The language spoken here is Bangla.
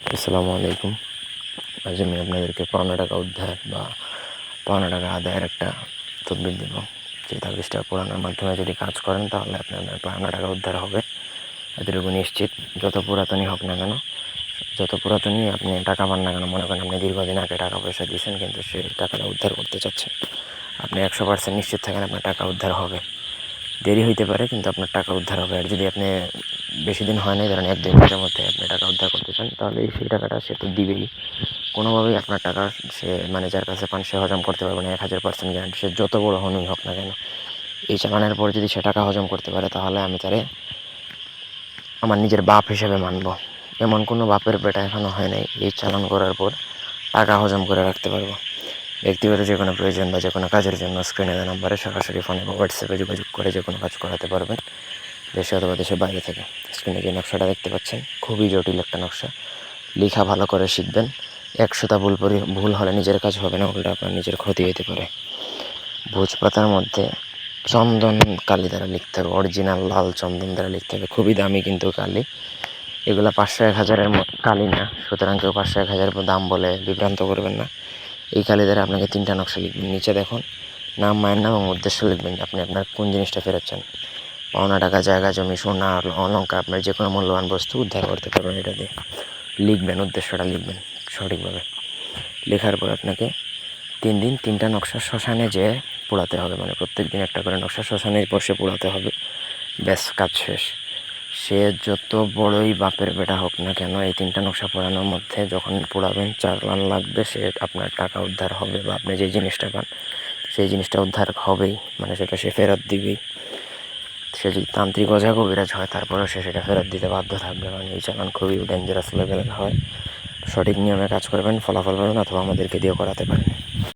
আসসালামু আলাইকুম। আজ আমি আপনাদেরকে পাওনা টাকা উদ্ধার বা পাওনা টাকা আদায়ের একটা তদবির দেব। যে তাবিজটা পোড়ানোর মাধ্যমে যদি কাজ করেন তাহলে আপনার পাওনা টাকা উদ্ধার হবে, এতটুকু নিশ্চিত। যত পুরাতনই হোক না কেন, যত পুরাতনই আপনি টাকা পান না কেন, মনে করেন আপনি দীর্ঘদিন আগে টাকা পয়সা দিয়েছেন কিন্তু সেই টাকাটা উদ্ধার করতে চাচ্ছেন, আপনি 100% নিশ্চিত থাকেন আপনার টাকা উদ্ধার হবে। দেরি হইতে পারে কিন্তু আপনার টাকা উদ্ধার হবে। আর যদি আপনি বেশি দিন হয় নাই, ধরেন 1-2 মাসের মধ্যে আপনি টাকা উদ্ধার করতে চান, তাহলে সেই টাকাটা সে তো দিবেই। কোনোভাবেই আপনার টাকা সে যার কাছে পান সে হজম করতে পারবে না। 1000% গ্যারান্টি। সে যত বড় হনুই হোক না কেন, এই চালানের পর যদি সে টাকা হজম করতে পারে তাহলে আমি তারে আমার নিজের বাপ হিসেবে মানব। এমন কোনো বাপের বেটা এখনও হয় নাই এই চালান করার পর টাকা হজম করে রাখতে পারবো। ব্যক্তিগত যে কোনো প্রয়োজন বা যে কোনো কাজের জন্য স্ক্রিনে দেওয়া নাম্বারে সরাসরি ফোনে বা হোয়াটসঅ্যাপে যোগাযোগ করে যে কোনো কাজ করাতে পারবেন, দেশে অথবা দেশের বাইরে থেকে। স্ক্রিনে যে নকশাটা দেখতে পাচ্ছেন খুবই জটিল একটা নকশা। লেখা ভালো করে শিখবেন। 100টা ভুল হলে নিজের কাজ হবে না, উল্টা আপনার নিজের ক্ষতি হতে পারে। ভোজপাতার মধ্যে চন্দন কালি দ্বারা লিখতে হবে, অরিজিনাল লাল চন্দন দ্বারা লিখতে হবে। খুবই দামি কিন্তু কালি, এগুলো 500-1000-এর কালি না, সুতরাং কেউ 500-1000 দাম বলে বিভ্রান্ত করবেন না। এই কালি দ্বারা আপনাকে 3টা নকশা লিখবেন। নিচে দেখুন নাম, মায়ের নাম এবং উদ্দেশ্য লিখবেন। আপনি আপনার কোন জিনিসটা ফেরত চান, পাওনা টাকা, জায়গা জমি, সোনা, অলঙ্কার, আপনার যে কোনো মূল্যবান বস্তু উদ্ধার করতে পারবেন। এটা দিয়ে লিখবেন, উদ্দেশ্যটা লিখবেন সঠিকভাবে। লেখার পর আপনাকে 3 দিন 3টা নকশা শ্মশানে যেয়ে পোড়াতে হবে। মানে প্রত্যেক দিন একটা করে নকশা শ্মশানের বসে পোড়াতে হবে। ব্যাস, কাজ শেষ। সে যত বড়ই বাপের বেটা হোক না কেন, এই 3টা নকশা পোড়ানোর মধ্যে যখন পোড়াবেন 4 রান লাগবে, সে আপনার টাকা উদ্ধার হবে বা আপনি যে জিনিসটা পান সেই জিনিসটা উদ্ধার হবেই, মানে সেটা সে ফেরত দিবেই। সে যদি তান্ত্রিক ওঝা কবিরাজ হয় তারপরেও সে সেটা ফেরত দিতে বাধ্য থাকবে, কারণ এই চালান খুবই ডেঞ্জারাস লেভেলের হয়। সঠিক নিয়মে কাজ করবেন, ফলাফল পাবেন, অথবা আমাদেরকে দিয়েও করাতে পারেন।